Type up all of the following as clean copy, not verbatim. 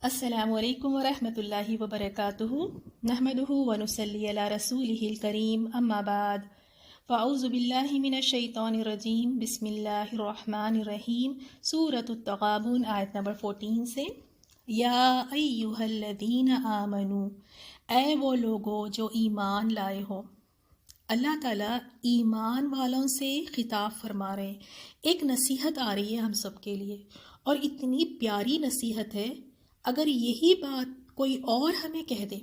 السلام علیکم ورحمۃ اللہ وبرکاتہ نحمدہ ونصلی علی رسولہ الکریم اما بعد فاعوذ باللہ من الشیطان الرجیم بسم اللہ الرحمن الرحیم سورۃ التغابن آیت نمبر 14 سے یا ایہا الذین آمنو، اے وہ لوگو جو ایمان لائے ہو۔ اللہ تعالیٰ ایمان والوں سے خطاب فرما رہے ہیں، ایک نصیحت آ رہی ہے ہم سب کے لیے، اور اتنی پیاری نصیحت ہے۔ اگر یہی بات کوئی اور ہمیں کہہ دے،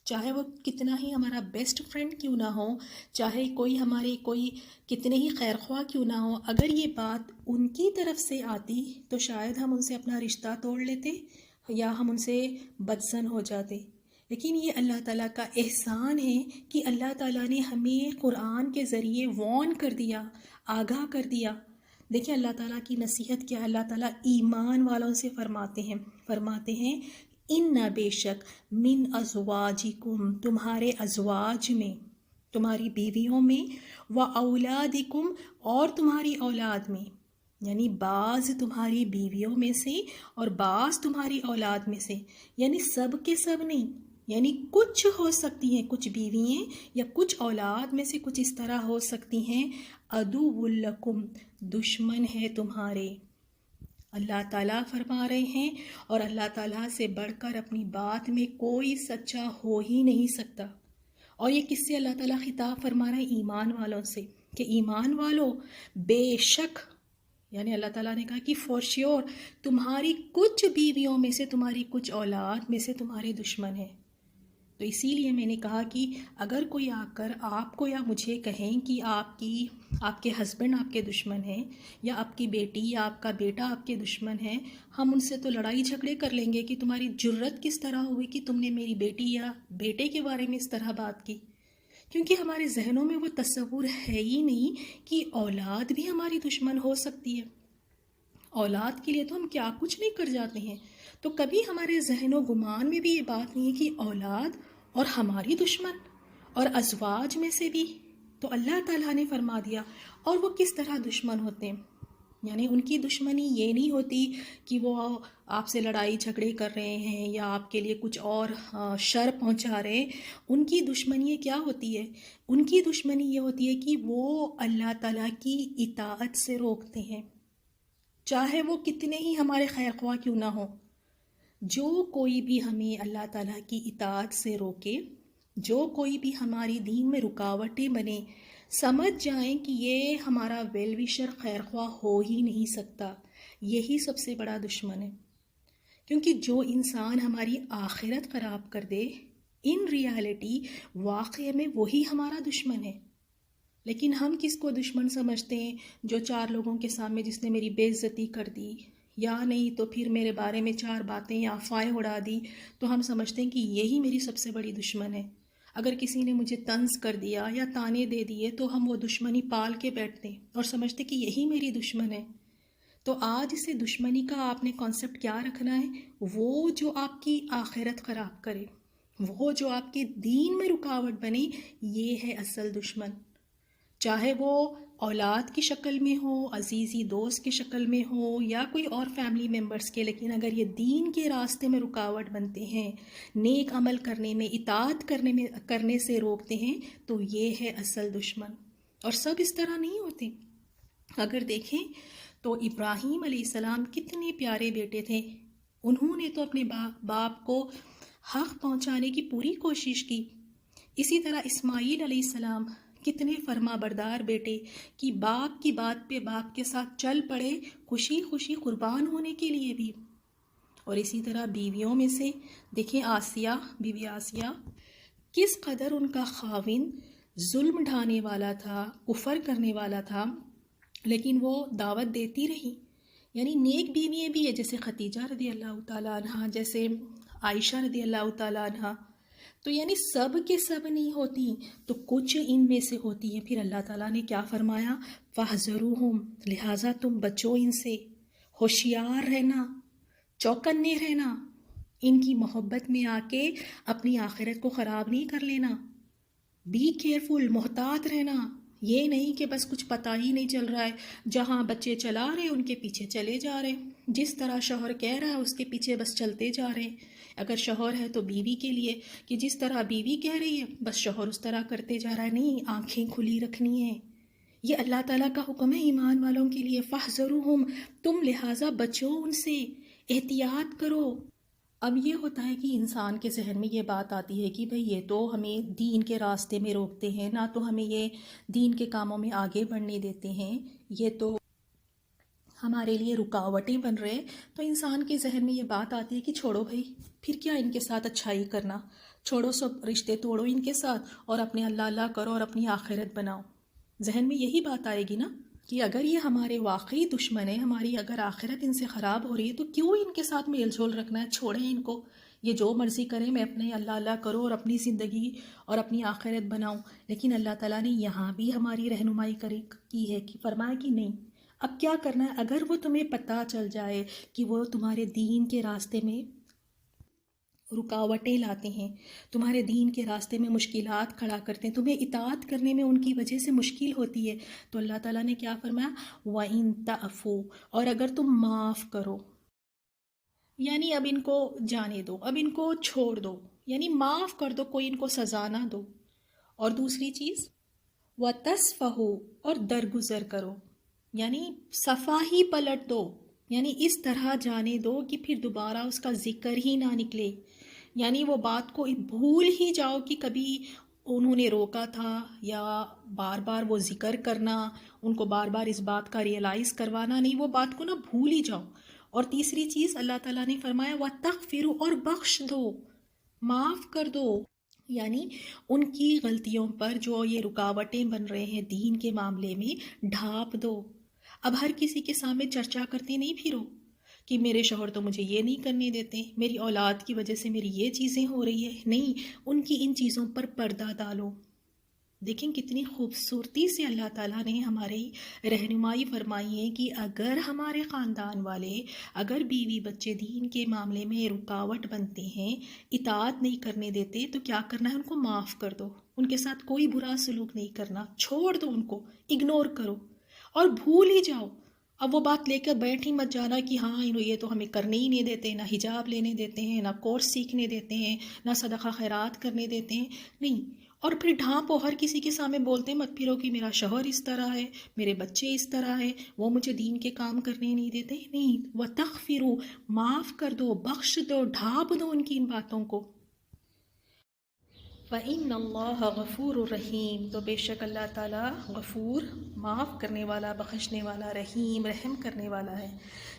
چاہے وہ کتنا ہی ہمارا بیسٹ فرینڈ کیوں نہ ہو، چاہے کوئی ہمارے کوئی کتنے ہی خیر خواہ کیوں نہ ہو، اگر یہ بات ان کی طرف سے آتی تو شاید ہم ان سے اپنا رشتہ توڑ لیتے یا ہم ان سے بدزن ہو جاتے۔ لیکن یہ اللہ تعالیٰ کا احسان ہے کہ اللہ تعالیٰ نے ہمیں قرآن کے ذریعے وارن کر دیا، آگاہ کر دیا۔ دیکھیں اللہ تعالیٰ کی نصیحت کیا ہے، اللہ تعالیٰ ایمان والوں سے فرماتے ہیں ان بے شک من ازواجکم، تمہارے ازواج میں، تمہاری بیویوں میں، و اولادکم، اور تمہاری اولاد میں، یعنی بعض تمہاری بیویوں میں سے اور بعض تمہاری اولاد میں سے، یعنی سب کے سب نہیں، یعنی کچھ ہو سکتی ہیں، کچھ بیوییں یا کچھ اولاد میں سے کچھ اس طرح ہو سکتی ہیں عدو لکم، دشمن ہے تمہارے۔ اللہ تعالیٰ فرما رہے ہیں، اور اللہ تعالیٰ سے بڑھ کر اپنی بات میں کوئی سچا ہو ہی نہیں سکتا۔ اور یہ کس سے اللہ تعالیٰ خطاب فرما رہے ہیں؟ ایمان والوں سے، کہ ایمان والو بے شک، یعنی اللہ تعالیٰ نے کہا کہ فور شیور تمہاری کچھ بیویوں میں سے، تمہاری کچھ اولاد میں سے تمہارے دشمن ہیں۔ تو اسی لیے میں نے کہا کہ اگر کوئی آ کر آپ کو یا مجھے کہیں کہ آپ کے ہسبینڈ آپ کے دشمن ہیں، یا آپ کی بیٹی یا آپ کا بیٹا آپ کے دشمن ہیں، ہم ان سے تو لڑائی جھگڑے کر لیں گے کہ تمہاری جرت کس طرح ہوئی کہ تم نے میری بیٹی یا بیٹے کے بارے میں اس طرح بات کی، کیونکہ ہمارے ذہنوں میں وہ تصور ہے ہی نہیں کہ اولاد بھی ہماری دشمن ہو سکتی ہے۔ اولاد کے لیے تو ہم کیا کچھ نہیں کر جاتے ہیں، تو کبھی ہمارے ذہن و گمان میں بھی یہ بات نہیں ہے کہ اولاد اور ہماری دشمن، اور ازواج میں سے بھی۔ تو اللہ تعالیٰ نے فرما دیا، اور وہ کس طرح دشمن ہوتے ہیں، یعنی ان کی دشمنی یہ نہیں ہوتی کہ وہ آپ سے لڑائی جھگڑے کر رہے ہیں یا آپ کے لیے کچھ اور شر پہنچا رہے ہیں۔ ان کی دشمنی کیا ہوتی ہے؟ ان کی دشمنی یہ ہوتی ہے کہ وہ اللہ تعالیٰ کی اطاعت سے روکتے ہیں، چاہے وہ کتنے ہی ہمارے خیر خواہ کیوں نہ ہو۔ جو کوئی بھی ہمیں اللہ تعالیٰ کی اطاعت سے روکے، جو کوئی بھی ہماری دین میں رکاوٹیں بنے، سمجھ جائیں کہ یہ ہمارا ویل وشر خیر خواہ ہو ہی نہیں سکتا، یہی سب سے بڑا دشمن ہے۔ کیونکہ جو انسان ہماری آخرت خراب کر دے، ان ریالٹی واقعے میں وہی ہمارا دشمن ہے۔ لیکن ہم کس کو دشمن سمجھتے ہیں؟ جو چار لوگوں کے سامنے جس نے میری بے عزتی کر دی، یا نہیں تو پھر میرے بارے میں چار باتیں یا افواہیں اڑا دی، تو ہم سمجھتے ہیں کہ یہی میری سب سے بڑی دشمن ہے۔ اگر کسی نے مجھے طنز کر دیا یا طعنے دے دیے تو ہم وہ دشمنی پال کے بیٹھتے ہیں اور سمجھتے کہ یہی میری دشمن ہے۔ تو آج اسے دشمنی کا آپ نے کانسیپٹ کیا رکھنا ہے؟ وہ جو آپ کی آخرت خراب کرے، وہ جو آپ کے دین میں رکاوٹ بنے، یہ ہے اصل دشمن۔ چاہے وہ اولاد کی شکل میں ہو، عزیزی دوست کی شکل میں ہو، یا کوئی اور فیملی ممبرز کے، لیکن اگر یہ دین کے راستے میں رکاوٹ بنتے ہیں، نیک عمل کرنے میں، اطاعت کرنے سے روکتے ہیں، تو یہ ہے اصل دشمن۔ اور سب اس طرح نہیں ہوتے۔ اگر دیکھیں تو ابراہیم علیہ السلام کتنے پیارے بیٹے تھے، انہوں نے تو اپنے باپ کو حق پہنچانے کی پوری کوشش کی۔ اسی طرح اسماعیل علیہ السلام کتنے فرما بردار بیٹے کہ باپ کی بات پہ باپ کے ساتھ چل پڑے، خوشی خوشی قربان ہونے کے لیے بھی۔ اور اسی طرح بیویوں میں سے دیکھیں آسیہ، بیوی آسیہ، کس قدر ان کا خاوند ظلم ڈھانے والا تھا، کفر کرنے والا تھا، لیکن وہ دعوت دیتی رہی۔ یعنی نیک بیویاں بھی ہے، جیسے خدیجہ رضی اللہ تعالیٰ عنہ، جیسے عائشہ رضی اللہ تعالیٰ عنہ۔ تو یعنی سب کے سب نہیں ہوتی، تو کچھ ان میں سے ہوتی ہیں۔ پھر اللہ تعالیٰ نے کیا فرمایا؟ فَاحْذَرُوهُمْ، لہٰذا تم بچو ان سے، ہوشیار رہنا، چوکنے رہنا، ان کی محبت میں آ کے اپنی آخرت کو خراب نہیں کر لینا۔ بی کیئرفل، محتاط رہنا، یہ نہیں کہ بس کچھ پتہ ہی نہیں چل رہا ہے، جہاں بچے چلا رہے ان کے پیچھے چلے جا رہے ہیں، جس طرح شوہر کہہ رہا ہے اس کے پیچھے بس چلتے جا رہے ہیں۔ اگر شوہر ہے تو بیوی کے لیے کہ جس طرح بیوی کہہ رہی ہے بس شوہر اس طرح کرتے جا رہا ہے، نہیں، آنکھیں کھلی رکھنی ہیں۔ یہ اللہ تعالیٰ کا حکم ہے ایمان والوں کے لیے، فاحذروہم، تم لہٰذا بچو ان سے، احتیاط کرو۔ اب یہ ہوتا ہے کہ انسان کے ذہن میں یہ بات آتی ہے کہ بھئی یہ تو ہمیں دین کے راستے میں روکتے ہیں، نہ تو ہمیں یہ دین کے کاموں میں آگے بڑھنے دیتے ہیں، یہ تو ہمارے لیے رکاوٹیں بن رہے۔ تو انسان کے ذہن میں یہ بات آتی ہے کہ چھوڑو بھائی، پھر کیا ان کے ساتھ اچھائی کرنا، چھوڑو، سب رشتے توڑو ان کے ساتھ اور اپنے اللہ اللہ کرو اور اپنی آخرت بناؤ۔ ذہن میں یہی بات آئے گی نا کہ اگر یہ ہمارے واقعی دشمن ہیں، ہماری اگر آخرت ان سے خراب ہو رہی ہے تو کیوں ان کے ساتھ میل جول رکھنا ہے، چھوڑیں ان کو، یہ جو مرضی کریں، میں اپنے اللہ اللہ کروں اور اپنی زندگی اور اپنی آخرت بناؤں۔ لیکن اللہ تعالیٰ نے یہاں بھی ہماری رہنمائی کی ہے کہ فرمایا کہ نہیں، اب کیا کرنا ہے، اگر وہ تمہیں پتہ چل جائے کہ وہ تمہارے دین کے راستے میں رکاوٹیں لاتے ہیں، تمہارے دین کے راستے میں مشکلات کھڑا کرتے ہیں، تمہیں اطاعت کرنے میں ان کی وجہ سے مشکل ہوتی ہے، تو اللہ تعالیٰ نے کیا فرمایا، وَإِن تَعْفُوا، اور اگر تم معاف کرو، یعنی اب ان کو جانے دو، اب ان کو چھوڑ دو، یعنی معاف کر دو، کوئی ان کو سزا نہ دو۔ اور دوسری چیز وَتَصْفَحُوا، اور درگزر کرو، یعنی صفا ہی پلٹ دو، یعنی اس طرح جانے دو کہ پھر دوبارہ اس کا ذکر ہی نہ نکلے، یعنی وہ بات کو بھول ہی جاؤ کہ کبھی انہوں نے روکا تھا، یا بار بار وہ ذکر کرنا، ان کو بار بار اس بات کا ریئلائز کروانا نہیں، وہ بات کو نہ بھول ہی جاؤ۔ اور تیسری چیز اللہ تعالیٰ نے فرمایا وَتَغْفِرُوا، اور بخش دو، معاف کر دو، یعنی ان کی غلطیوں پر جو یہ رکاوٹیں بن رہے ہیں دین کے معاملے میں، ڈھانپ دو۔ اب ہر کسی کے سامنے چرچا کرتے نہیں پھرو کہ میرے شوہر تو مجھے یہ نہیں کرنے دیتے، میری اولاد کی وجہ سے میری یہ چیزیں ہو رہی ہے، نہیں، ان کی ان چیزوں پر پردہ ڈالو۔ دیکھیں کتنی خوبصورتی سے اللہ تعالیٰ نے ہماری رہنمائی فرمائی ہے کہ اگر ہمارے خاندان والے، اگر بیوی بچے دین کے معاملے میں رکاوٹ بنتے ہیں، اطاعت نہیں کرنے دیتے، تو کیا کرنا ہے، ان کو معاف کر دو، ان کے ساتھ کوئی برا سلوک نہیں کرنا، چھوڑ دو، ان کو اگنور کرو اور بھول ہی جاؤ۔ اب وہ بات لے کر بیٹھ ہی مت جانا کہ ہاں یہ تو ہمیں کرنے ہی نہیں دیتے، نہ حجاب لینے دیتے ہیں، نہ کورس سیکھنے دیتے ہیں، نہ صدقہ خیرات کرنے دیتے ہیں، نہیں۔ اور پھر ڈھانپو، ہر کسی کے سامنے بولتے مت پھرو کہ میرا شوہر اس طرح ہے، میرے بچے اس طرح ہے، وہ مجھے دین کے کام کرنے نہیں دیتے، نہیں، وَتَغْفِرُوا، معاف کر دو، بخش دو، ڈھانپ دو ان کی ان باتوں کو۔ فَإِنَّ اللَّهَ غَفُورٌ رَحِيمٌ، تو بے شک اللہ تعالیٰ غفور، معاف کرنے والا، بخشنے والا، رحیم، رحم کرنے والا ہے۔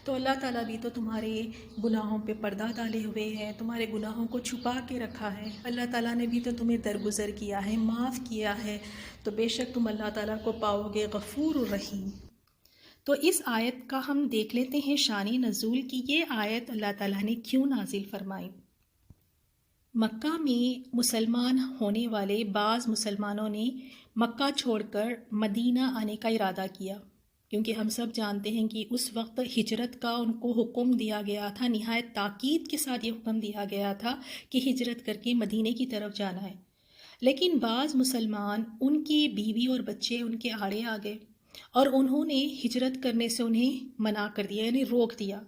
تو اللہ تعالیٰ بھی تو تمہارے گناہوں پہ پردہ ڈالے ہوئے ہے، تمہارے گناہوں کو چھپا کے رکھا ہے، اللہ تعالیٰ نے بھی تو تمہیں درگزر کیا ہے، معاف کیا ہے، تو بے شک تم اللہ تعالیٰ کو پاؤ گے غفور الرحیم۔ تو اس آیت کا ہم دیکھ لیتے ہیں شان نزول کی، یہ آیت اللہ تعالیٰ نے کیوں نازل فرمائی۔ مکہ میں مسلمان ہونے والے بعض مسلمانوں نے مکہ چھوڑ کر مدینہ آنے کا ارادہ کیا، کیونکہ ہم سب جانتے ہیں کہ اس وقت ہجرت کا ان کو حکم دیا گیا تھا، نہایت تاکید کے ساتھ یہ حکم دیا گیا تھا کہ ہجرت کر کے مدینے کی طرف جانا ہے۔ لیکن بعض مسلمان، ان کی بیوی اور بچے ان کے آڑے آ گئے اور انہوں نے ہجرت کرنے سے انہیں منع کر دیا، یعنی روک دیا۔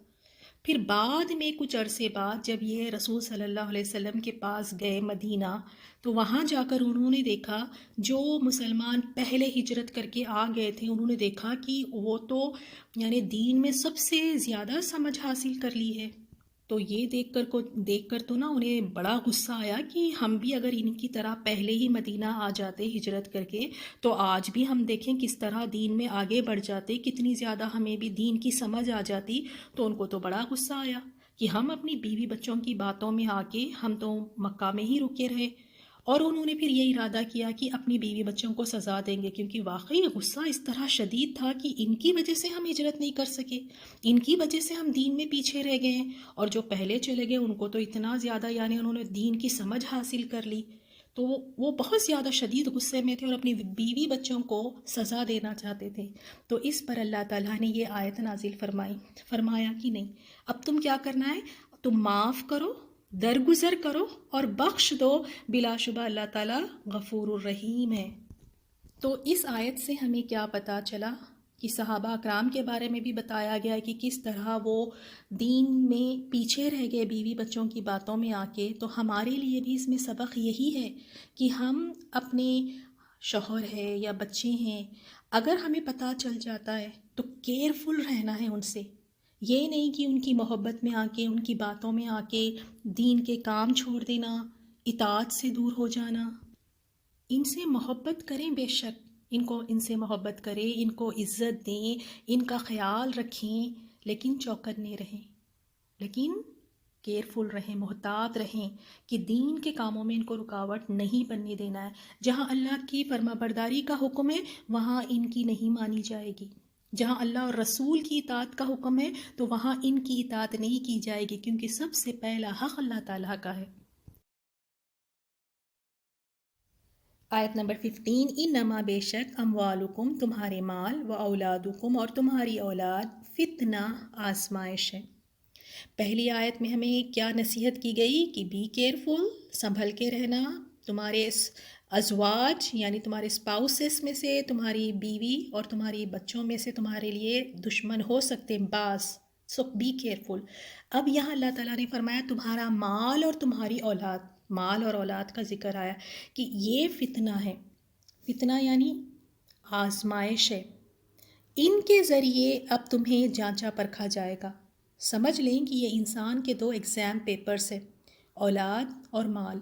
پھر بعد میں کچھ عرصے بعد جب یہ رسول صلی اللہ علیہ وسلم کے پاس گئے مدینہ، تو وہاں جا کر انہوں نے دیکھا جو مسلمان پہلے ہجرت کر کے آ گئے تھے، انہوں نے دیکھا کہ وہ تو یعنی دین میں سب سے زیادہ سمجھ حاصل کر لی ہے۔ تو یہ دیکھ کر تو نا انہیں بڑا غصہ آیا کہ ہم بھی اگر ان کی طرح پہلے ہی مدینہ آ جاتے ہجرت کر کے، تو آج بھی ہم دیکھیں کس طرح دین میں آگے بڑھ جاتے، کتنی زیادہ ہمیں بھی دین کی سمجھ آ جاتی۔ تو ان کو تو بڑا غصہ آیا کہ ہم اپنی بیوی بچوں کی باتوں میں آ کے ہم تو مکہ میں ہی رکے رہے، اور انہوں نے پھر یہ ارادہ کیا کہ اپنی بیوی بچوں کو سزا دیں گے، کیونکہ واقعی غصہ اس طرح شدید تھا کہ ان کی وجہ سے ہم ہجرت نہیں کر سکے، ان کی وجہ سے ہم دین میں پیچھے رہ گئے ہیں، اور جو پہلے چلے گئے ان کو تو اتنا زیادہ یعنی انہوں نے دین کی سمجھ حاصل کر لی، تو وہ بہت زیادہ شدید غصے میں تھے اور اپنی بیوی بچوں کو سزا دینا چاہتے تھے۔ تو اس پر اللہ تعالیٰ نے یہ آیت نازل فرمایا کہ نہیں، اب تم کیا کرنا ہے، تم معاف کرو، درگزر کرو اور بخش دو، بلا شبہ اللہ تعالیٰ غفور الرحیم ہے۔ تو اس آیت سے ہمیں کیا پتہ چلا کہ صحابہ اکرام کے بارے میں بھی بتایا گیا کہ کس طرح وہ دین میں پیچھے رہ گئے بیوی بچوں کی باتوں میں آ کے. تو ہمارے لیے بھی اس میں سبق یہی ہے کہ ہم اپنے شوہر ہے یا بچے ہیں، اگر ہمیں پتہ چل جاتا ہے تو کیئرفل رہنا ہے ان سے. یہ نہیں کہ ان کی محبت میں آ کے، ان کی باتوں میں آ کے دین کے کام چھوڑ دینا، اطاعت سے دور ہو جانا. ان سے محبت کریں، بے شک ان سے محبت کریں، ان کو عزت دیں، ان کا خیال رکھیں، لیکن چوکنے رہیں، لیکن کیئرفل رہیں، محتاط رہیں کہ دین کے کاموں میں ان کو رکاوٹ نہیں بننے دینا ہے. جہاں اللہ کی فرما برداری کا حکم ہے وہاں ان کی نہیں مانی جائے گی. جہاں اللہ اور رسول کی اطاعت کا حکم ہے تو وہاں ان کی اطاعت نہیں کی جائے گی، کیونکہ سب سے پہلا حق اللہ تعالیٰ کا ہے. آیت نمبر 15، انما بے شک اموالکم تمہارے مال، و اولادکم اور تمہاری اولاد، فتنہ آزمائش ہے. پہلی آیت میں ہمیں کیا نصیحت کی گئی کہ بی کیئرفل، سنبھل کے رہنا. تمہارے ازواج یعنی تمہارے اسپاؤسز میں سے تمہاری بیوی اور تمہاری بچوں میں سے تمہارے لیے دشمن ہو سکتے ہیں بعض، سو بی کیئرفل. اب یہاں اللہ تعالیٰ نے فرمایا تمہارا مال اور تمہاری اولاد، مال اور اولاد کا ذکر آیا کہ یہ فتنہ ہے. فتنہ یعنی آزمائش ہے. ان کے ذریعے اب تمہیں جانچا پرکھا جائے گا. سمجھ لیں کہ یہ انسان کے دو ایگزام پیپرز ہیں، اولاد اور مال.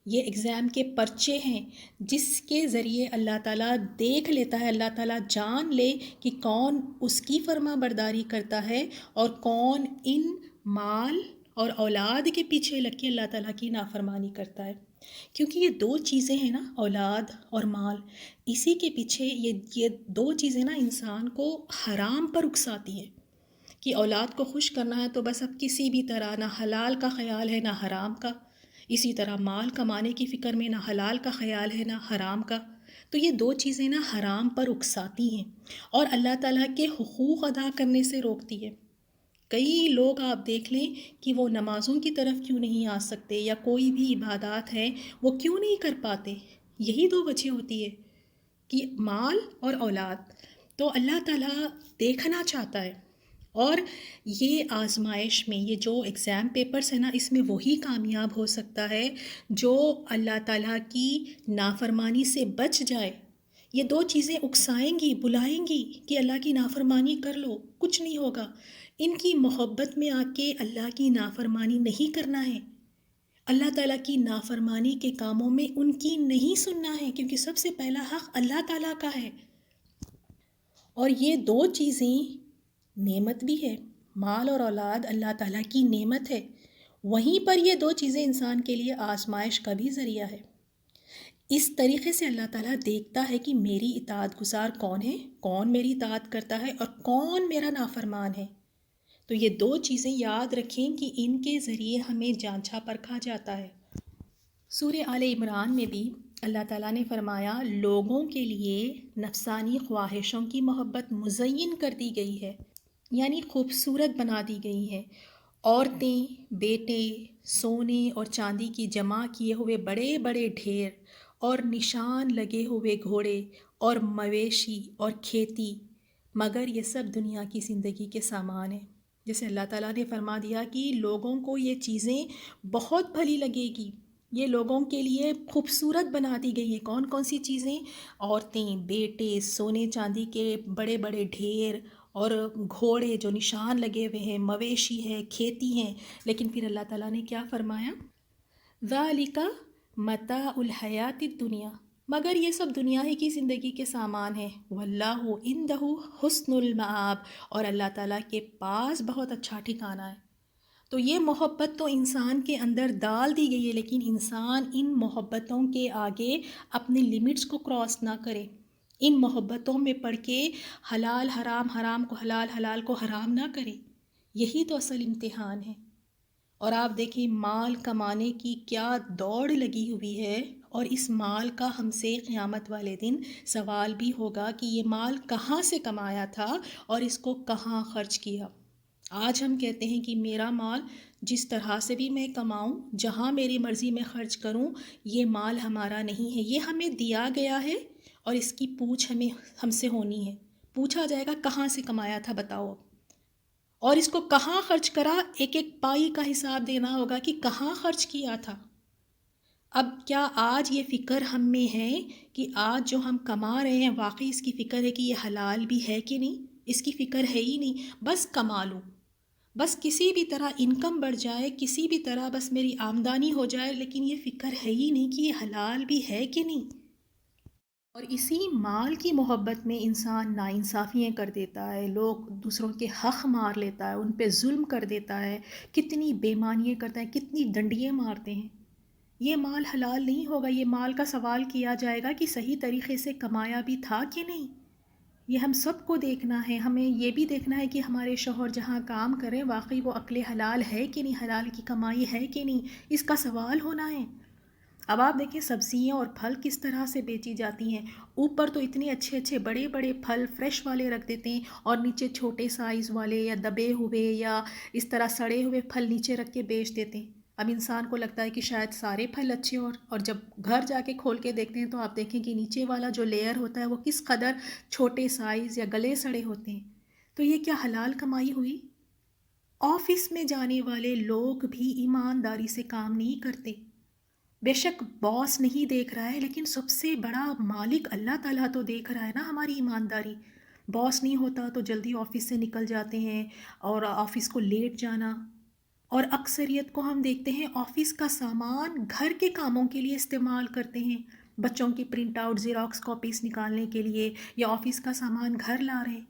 یہ ایگزام کے پرچے ہیں جس کے ذریعے اللہ تعالیٰ دیکھ لیتا ہے، اللہ تعالیٰ جان لے کہ کون اس کی فرما برداری کرتا ہے اور کون ان مال اور اولاد کے پیچھے لگ کے اللہ تعالیٰ کی نافرمانی کرتا ہے. کیونکہ یہ دو چیزیں ہیں نا، اولاد اور مال، اسی کے پیچھے یہ دو چیزیں نا انسان کو حرام پر اکساتی ہے کہ اولاد کو خوش کرنا ہے تو بس اب کسی بھی طرح، نہ حلال کا خیال ہے نہ حرام کا. اسی طرح مال کمانے کی فکر میں نہ حلال کا خیال ہے نہ حرام کا. تو یہ دو چیزیں نا حرام پر اکساتی ہیں اور اللہ تعالیٰ کے حقوق ادا کرنے سے روکتی ہے. کئی لوگ آپ دیکھ لیں کہ وہ نمازوں کی طرف کیوں نہیں آ سکتے یا کوئی بھی عبادات ہے وہ کیوں نہیں کر پاتے. یہی دو وجہ ہوتی ہے کہ مال اور اولاد. تو اللہ تعالیٰ دیکھنا چاہتا ہے، اور یہ آزمائش میں یہ جو ایگزام پیپرز ہیں نا، اس میں وہی کامیاب ہو سکتا ہے جو اللہ تعالیٰ کی نافرمانی سے بچ جائے. یہ دو چیزیں اکسائیں گی، بلائیں گی کہ اللہ کی نافرمانی کر لو، کچھ نہیں ہوگا. ان کی محبت میں آ کے اللہ کی نافرمانی نہیں کرنا ہے، اللہ تعالیٰ کی نافرمانی کے کاموں میں ان کی نہیں سننا ہے، کیونکہ سب سے پہلا حق اللہ تعالیٰ کا ہے. اور یہ دو چیزیں نعمت بھی ہے، مال اور اولاد اللہ تعالیٰ کی نعمت ہے، وہیں پر یہ دو چیزیں انسان کے لیے آزمائش کا بھی ذریعہ ہے. اس طریقے سے اللہ تعالیٰ دیکھتا ہے کہ میری اطاعت گزار کون ہے، کون میری اطاعت کرتا ہے اور کون میرا نافرمان ہے. تو یہ دو چیزیں یاد رکھیں کہ ان کے ذریعے ہمیں جانچا پرکھا جاتا ہے. سورہ آل عمران میں بھی اللہ تعالیٰ نے فرمایا لوگوں کے لیے نفسانی خواہشوں کی محبت مزین کر دی گئی ہے، یعنی خوبصورت بنا دی گئی ہے. عورتیں، بیٹے، سونے اور چاندی کی جمع کیے ہوئے بڑے بڑے ڈھیر اور نشان لگے ہوئے گھوڑے اور مویشی اور کھیتی، مگر یہ سب دنیا کی زندگی کے سامان ہیں. جیسے اللہ تعالیٰ نے فرما دیا کہ لوگوں کو یہ چیزیں بہت بھلی لگے گی، یہ لوگوں کے لیے خوبصورت بنا دی گئی ہے. کون کون سی چیزیں؟ عورتیں، بیٹے، سونے چاندی کے بڑے بڑے ڈھیر اور گھوڑے جو نشان لگے ہوئے ہیں، مویشی ہے، کھیتی ہیں. لیکن پھر اللہ تعالیٰ نے کیا فرمایا؟ ذَلِکَ مَتَاعُ الْحَیَاةِ الدُّنْیَا، مگر یہ سب دنیا ہی کی زندگی کے سامان ہیں. وَاللَّهُ عِندَهُ حُسْنُ الْمَآبِ، اور اللہ تعالیٰ کے پاس بہت اچھا ٹھکانہ ہے. تو یہ محبت تو انسان کے اندر ڈال دی گئی ہے، لیکن انسان ان محبتوں کے آگے اپنے لیمٹس کو کراس نہ کرے، ان محبتوں میں پڑھ کے حلال حرام، حرام کو حلال، حلال کو حرام نہ کرے. یہی تو اصل امتحان ہے. اور آپ دیکھیں مال کمانے کی کیا دوڑ لگی ہوئی ہے، اور اس مال کا ہم سے قیامت والے دن سوال بھی ہوگا کہ یہ مال کہاں سے کمایا تھا اور اس کو کہاں خرچ کیا. آج ہم کہتے ہیں کہ میرا مال جس طرح سے بھی میں کماؤں، جہاں میری مرضی میں خرچ کروں، یہ مال ہمارا نہیں ہے، یہ ہمیں دیا گیا ہے اور اس کی پوچھ ہم سے ہونی ہے. پوچھا جائے گا کہاں سے کمایا تھا بتاؤ اب، اور اس کو کہاں خرچ کرا، ایک ایک پائی کا حساب دینا ہوگا کہ کہاں خرچ کیا تھا. اب کیا آج یہ فکر ہم میں ہے کہ آج جو ہم کما رہے ہیں واقعی اس کی فکر ہے کہ یہ حلال بھی ہے کہ نہیں؟ اس کی فکر ہے ہی نہیں. بس کما لوں، بس کسی بھی طرح انکم بڑھ جائے، کسی بھی طرح بس میری آمدنی ہو جائے، لیکن یہ فکر ہے ہی نہیں کہ یہ حلال بھی ہے کہ نہیں. اور اسی مال کی محبت میں انسان ناانصافیاں کر دیتا ہے، لوگ دوسروں کے حق مار لیتا ہے، ان پہ ظلم کر دیتا ہے، کتنی بےمانیاں کرتا ہے، کتنی ڈنڈیاں مارتے ہیں. یہ مال حلال نہیں ہوگا. یہ مال کا سوال کیا جائے گا کہ صحیح طریقے سے کمایا بھی تھا کہ نہیں. یہ ہم سب کو دیکھنا ہے. ہمیں یہ بھی دیکھنا ہے کہ ہمارے شوہر جہاں کام کریں واقعی وہ عقل حلال ہے کہ نہیں، حلال کی کمائی ہے کہ نہیں، اس کا سوال ہونا ہے. اب آپ دیکھیں سبزیاں اور پھل کس طرح سے بیچی جاتی ہیں. اوپر تو اتنے اچھے اچھے بڑے بڑے پھل فریش والے رکھ دیتے ہیں، اور نیچے چھوٹے سائز والے یا دبے ہوئے یا اس طرح سڑے ہوئے پھل نیچے رکھ کے بیچ دیتے ہیں. اب انسان کو لگتا ہے کہ شاید سارے پھل اچھے اور جب گھر جا کے کھول کے دیکھتے ہیں تو آپ دیکھیں کہ نیچے والا جو لیئر ہوتا ہے وہ کس قدر چھوٹے سائز یا گلے سڑے ہوتے ہیں. تو یہ کیا حلال کمائی ہوئی؟ آفس میں جانے والے لوگ بھی ایمانداری سے کام نہیں کرتے. بے شک باس نہیں دیکھ رہا ہے، لیکن سب سے بڑا مالک اللہ تعالیٰ تو دیکھ رہا ہے نا ہماری ایمانداری. باس نہیں ہوتا تو جلدی آفس سے نکل جاتے ہیں اور آفس کو لیٹ جانا. اور اکثریت کو ہم دیکھتے ہیں آفس کا سامان گھر کے کاموں کے لیے استعمال کرتے ہیں. بچوں کی پرنٹ آؤٹ زیراکس کاپیز نکالنے کے لیے یا آفس کا سامان گھر لا رہے ہیں.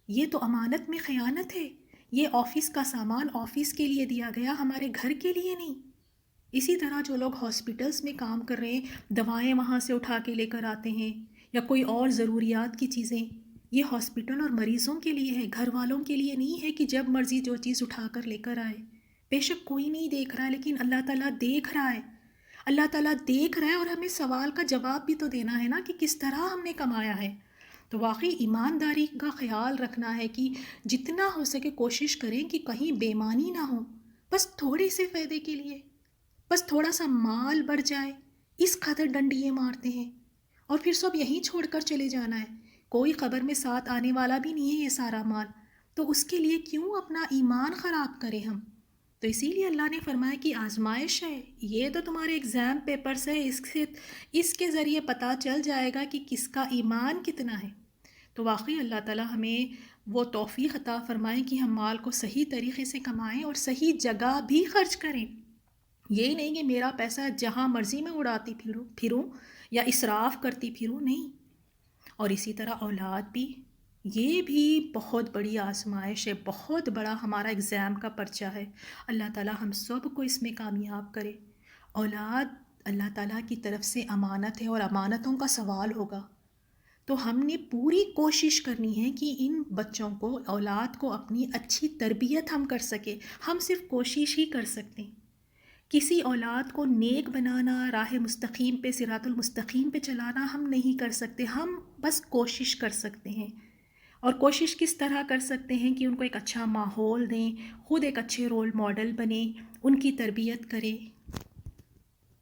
یہ تو امانت میں خیانت ہے. یہ آفس کا سامان آفس کے لیے دیا گیا، ہمارے گھر کے لیے نہیں. اسی طرح جو لوگ ہاسپٹلس میں کام کر رہے ہیں دوائیں وہاں سے اٹھا کے لے کر آتے ہیں یا کوئی اور ضروریات کی چیزیں، یہ ہاسپٹل اور مریضوں کے لیے ہے، گھر والوں کے لیے نہیں ہے کہ جب مرضی جو چیز اٹھا کر لے کر آئے. بے شک کوئی نہیں دیکھ رہا ہے، لیکن اللہ تعالیٰ دیکھ رہا ہے. اللہ تعالیٰ دیکھ رہا ہے اور ہمیں سوال کا جواب بھی تو دینا ہے نا کہ کس طرح ہم نے کمایا ہے. تو واقعی ایمانداری کا خیال رکھنا ہے کہ جتنا ہو سکے کوشش کریں کہ کہیں بےمانی نہ ہو، بس تھوڑے سے فائدے کے لیے، بس تھوڑا سا مال بڑھ جائے اس قدر ڈنڈیے مارتے ہیں اور پھر سب یہیں چھوڑ کر چلے جانا ہے. کوئی خبر میں ساتھ آنے والا بھی نہیں ہے یہ سارا مال، تو اس کے لیے کیوں اپنا ایمان خراب کریں ہم. تو اسی لیے اللہ نے فرمایا کہ آزمائش ہے، یہ تو تمہارے ایگزام پیپرز ہے، اس کے ذریعے پتہ چل جائے گا کہ کس کا ایمان کتنا ہے. تو واقعی اللہ تعالیٰ ہمیں وہ توفیق عطا فرمائیں کہ ہم مال کو صحیح طریقے سے کمائیں اور صحیح جگہ بھی خرچ کریں. یہ نہیں کہ میرا پیسہ جہاں مرضی میں اڑاتی پھروں یا اسراف کرتی پھروں، نہیں. اور اسی طرح اولاد بھی، یہ بھی بہت بڑی آزمائش ہے، بہت بڑا ہمارا ایگزام کا پرچہ ہے. اللہ تعالیٰ ہم سب کو اس میں کامیاب کرے. اولاد اللہ تعالیٰ کی طرف سے امانت ہے اور امانتوں کا سوال ہوگا. تو ہم نے پوری کوشش کرنی ہے کہ ان بچوں کو، اولاد کو اپنی اچھی تربیت ہم کر سکیں. ہم صرف کوشش ہی کر سکتے ہیں. کسی اولاد کو نیک بنانا، راہ مستقیم پہ، صراط المستقیم پہ چلانا ہم نہیں کر سکتے. ہم بس کوشش کر سکتے ہیں. اور کوشش کس طرح کر سکتے ہیں کہ ان کو ایک اچھا ماحول دیں، خود ایک اچھے رول ماڈل بنیں، ان کی تربیت کریں.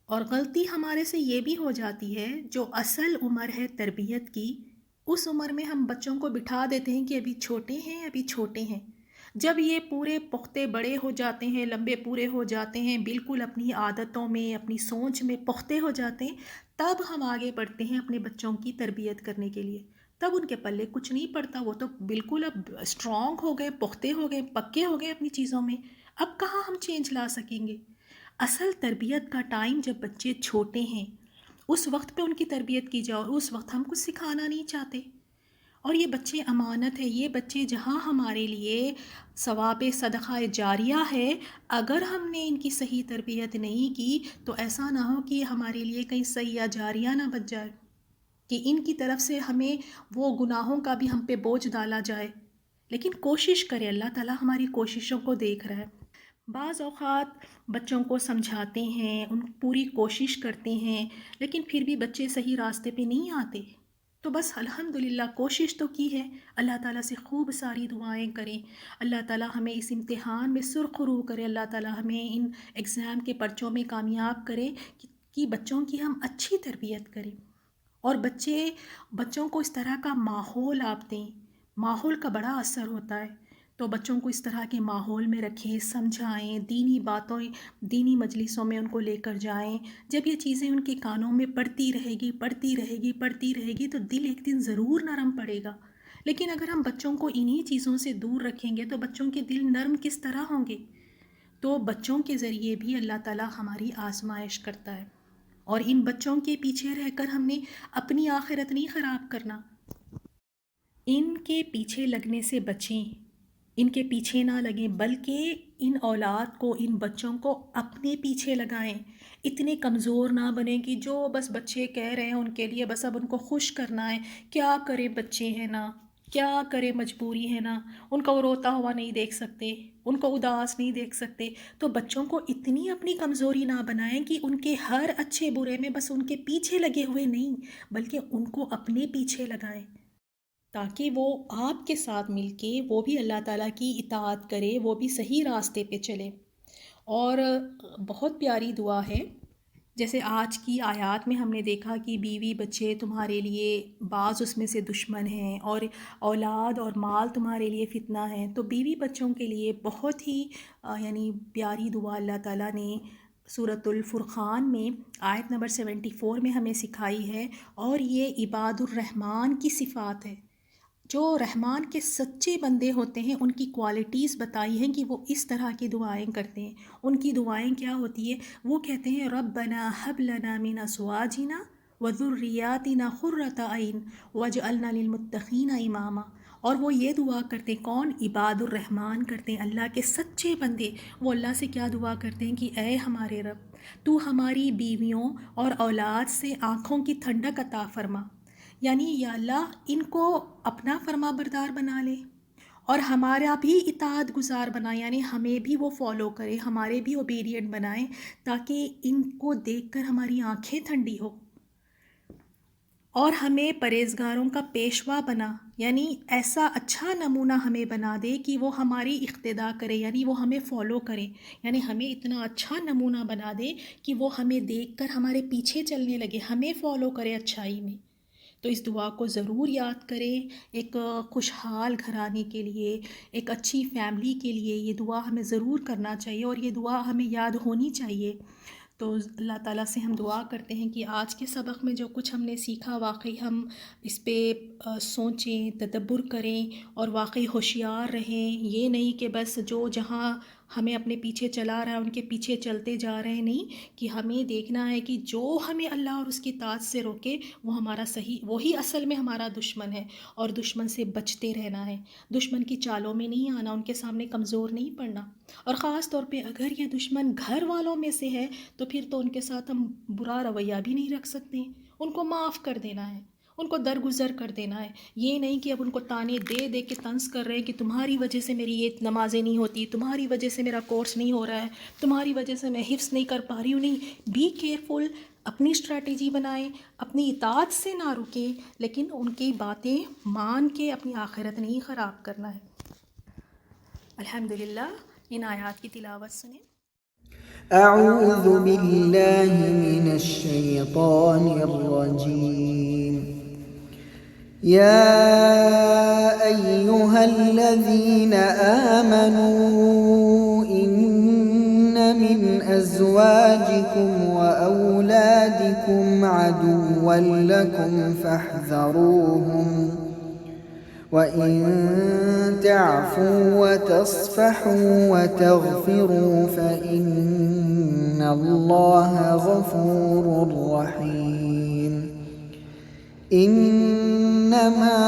اور غلطی ہمارے سے یہ بھی ہو جاتی ہے، جو اصل عمر ہے تربیت کی، اس عمر میں ہم بچوں کو بٹھا دیتے ہیں کہ ابھی چھوٹے ہیں، ابھی چھوٹے ہیں. جب یہ پورے پختے بڑے ہو جاتے ہیں، لمبے پورے ہو جاتے ہیں، بالکل اپنی عادتوں میں، اپنی سوچ میں پختے ہو جاتے ہیں، تب ہم آگے بڑھتے ہیں اپنے بچوں کی تربیت کرنے کے لیے. تب ان کے پلے کچھ نہیں پڑتا، وہ تو بالکل اب اسٹرانگ ہو گئے، پختے ہو گئے، پکے ہو گئے اپنی چیزوں میں. اب کہاں ہم چینج لا سکیں گے؟ اصل تربیت کا ٹائم جب بچے چھوٹے ہیں اس وقت پہ ان کی تربیت کی جائے، اور اس وقت ہم کچھ سکھانا نہیں چاہتے. اور یہ بچے امانت ہے. یہ بچے جہاں ہمارے لیے ثواب صدقہ جاریہ ہے، اگر ہم نے ان کی صحیح تربیت نہیں کی تو ایسا نہ ہو کہ ہمارے لیے کہیں سیاح جاریہ نہ بچ جائے، کہ ان کی طرف سے ہمیں وہ گناہوں کا بھی ہم پہ بوجھ ڈالا جائے. لیکن کوشش کرے، اللہ تعالیٰ ہماری کوششوں کو دیکھ رہا ہے. بعض اوقات بچوں کو سمجھاتے ہیں، ان پوری کوشش کرتے ہیں، لیکن پھر بھی بچے صحیح راستے پہ نہیں آتے. تو بس الحمدللہ کوشش تو کی ہے. اللہ تعالیٰ سے خوب ساری دعائیں کریں، اللہ تعالیٰ ہمیں اس امتحان میں سرخ رو کرے، اللہ تعالیٰ ہمیں ان ایگزام کے پرچوں میں کامیاب کرے کہ بچوں کی ہم اچھی تربیت کریں. اور بچوں کو اس طرح کا ماحول آپ دیں، ماحول کا بڑا اثر ہوتا ہے، تو بچوں کو اس طرح کے ماحول میں رکھیں، سمجھائیں، دینی مجلسوں میں ان کو لے کر جائیں۔ جب یہ چیزیں ان کے کانوں میں پڑتی رہے گی تو دل ایک دن ضرور نرم پڑے گا۔ لیکن اگر ہم بچوں کو انہی چیزوں سے دور رکھیں گے تو بچوں کے دل نرم کس طرح ہوں گے؟ تو بچوں کے ذریعے بھی اللہ تعالیٰ ہماری آزمائش کرتا ہے، اور ان بچوں کے پیچھے رہ کر ہم نے اپنی آخرت نہیں خراب کرنا۔ ان کے پیچھے لگنے سے بچیں، ان کے پیچھے نہ لگیں، بلکہ ان اولاد کو، ان بچوں کو اپنے پیچھے لگائیں۔ اتنے کمزور نہ بنیں کہ جو بس بچے کہہ رہے ہیں ان کے لیے بس اب ان کو خوش کرنا ہے۔ کیا کرے، بچے ہیں نا، کیا کرے، مجبوری ہے نا، ان کو روتا ہوا نہیں دیکھ سکتے، ان کو اداس نہیں دیکھ سکتے۔ تو بچوں کو اتنی اپنی کمزوری نہ بنائیں کہ ان کے ہر اچھے برے میں بس ان کے پیچھے لگے ہوئے نہیں، بلکہ ان کو اپنے پیچھے لگائیں، تاکہ وہ آپ کے ساتھ مل کے وہ بھی اللہ تعالیٰ کی اطاعت کرے، وہ بھی صحیح راستے پہ چلے۔ اور بہت پیاری دعا ہے، جیسے آج کی آیات میں ہم نے دیکھا کہ بیوی بچے تمہارے لیے بعض اس میں سے دشمن ہیں، اور اولاد اور مال تمہارے لیے فتنہ ہیں، تو بیوی بچوں کے لیے بہت ہی یعنی پیاری دعا اللہ تعالیٰ نے سورۃ الفرقان میں آیت نمبر 74 میں ہمیں سکھائی ہے، اور یہ عباد الرحمن کی صفات ہے۔ جو رحمان کے سچے بندے ہوتے ہیں ان کی کوالٹیز بتائی ہیں کہ وہ اس طرح کی دعائیں کرتے ہیں۔ ان کی دعائیں کیا ہوتی ہے؟ وہ کہتے ہیں ربنا ہب لنا من ازواجنا وذریاتنا قرۃ اعین واجعلنا للمتقین اماما۔ اور وہ یہ دعا کرتے ہیں، کون؟ عباد الرحمن کرتے ہیں، اللہ کے سچے بندے۔ وہ اللہ سے کیا دعا کرتے ہیں کہ اے ہمارے رب، تو ہماری بیویوں اور اولاد سے آنکھوں کی ٹھنڈک عطا فرما، یعنی یا اللہ ان کو اپنا فرما بردار بنا لے اور ہمارا بھی اطاعت گزار بنا، یعنی ہمیں بھی وہ فالو کرے، ہمارے بھی اوبیڈینٹ بنائیں، تاکہ ان کو دیکھ کر ہماری آنکھیں ٹھنڈی ہو، اور ہمیں پرہیزگاروں کا پیشوا بنا، یعنی ایسا اچھا نمونہ ہمیں بنا دے کہ وہ ہماری اقتدا کرے، یعنی وہ ہمیں فالو کرے، یعنی ہمیں اتنا اچھا نمونہ بنا دے کہ وہ ہمیں دیکھ کر ہمارے پیچھے چلنے لگے، ہمیں فالو کرے اچھائی میں۔ تو اس دعا کو ضرور یاد کریں، ایک خوشحال گھرانے کے لیے، ایک اچھی فیملی کے لیے یہ دعا ہمیں ضرور کرنا چاہیے، اور یہ دعا ہمیں یاد ہونی چاہیے۔ تو اللہ تعالیٰ سے ہم دعا کرتے ہیں کہ آج کے سبق میں جو کچھ ہم نے سیکھا واقعی ہم اس پہ سوچیں، تدبر کریں، اور واقعی ہوشیار رہیں۔ یہ نہیں کہ بس جو جہاں ہمیں اپنے پیچھے چلا رہا ہے ان کے پیچھے چلتے جا رہے ہیں، نہیں، کہ ہمیں دیکھنا ہے کہ جو ہمیں اللہ اور اس کی اطاعت سے روکے وہ ہمارا وہی اصل میں ہمارا دشمن ہے، اور دشمن سے بچتے رہنا ہے، دشمن کی چالوں میں نہیں آنا، ان کے سامنے کمزور نہیں پڑنا۔ اور خاص طور پہ اگر یہ دشمن گھر والوں میں سے ہے تو پھر تو ان کے ساتھ ہم برا رویہ بھی نہیں رکھ سکتے، ان کو معاف کر دینا ہے، ان کو درگزر کر دینا ہے۔ یہ نہیں کہ اب ان کو تانے دے دے کے طنز کر رہے ہیں کہ تمہاری وجہ سے میری یہ نمازیں نہیں ہوتی، تمہاری وجہ سے میرا کورس نہیں ہو رہا ہے، تمہاری وجہ سے میں حفظ نہیں کر پا رہی ہوں۔ نہیں، بی کیئرفل، اپنی اسٹریٹجی بنائیں، اپنی اطاعت سے نہ رکیں، لیکن ان کی باتیں مان کے اپنی آخرت نہیں خراب کرنا ہے۔ الحمدللہ، ان آیات کی تلاوت سنیں۔ اعوذ باللہ من الشیطان الرجیم۔ یا ایہا الذین آمنوا ان من ازواجکم واولادکم عدوا لکم فاحذروہم وَإِن تَعْفُوا وَتَصْفَحُوا وَتَغْفِرُوا فَإِنَّ اللَّهَ غَفُورٌ رَّحِيمٌ۔ إِنَّمَا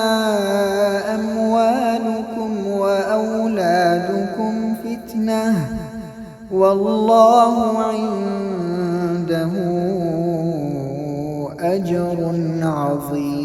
أَمْوَالُكُمْ وَأَوْلَادُكُمْ فِتْنَةٌ وَاللَّهُ عِندَهُ أَجْرٌ عَظِيمٌ۔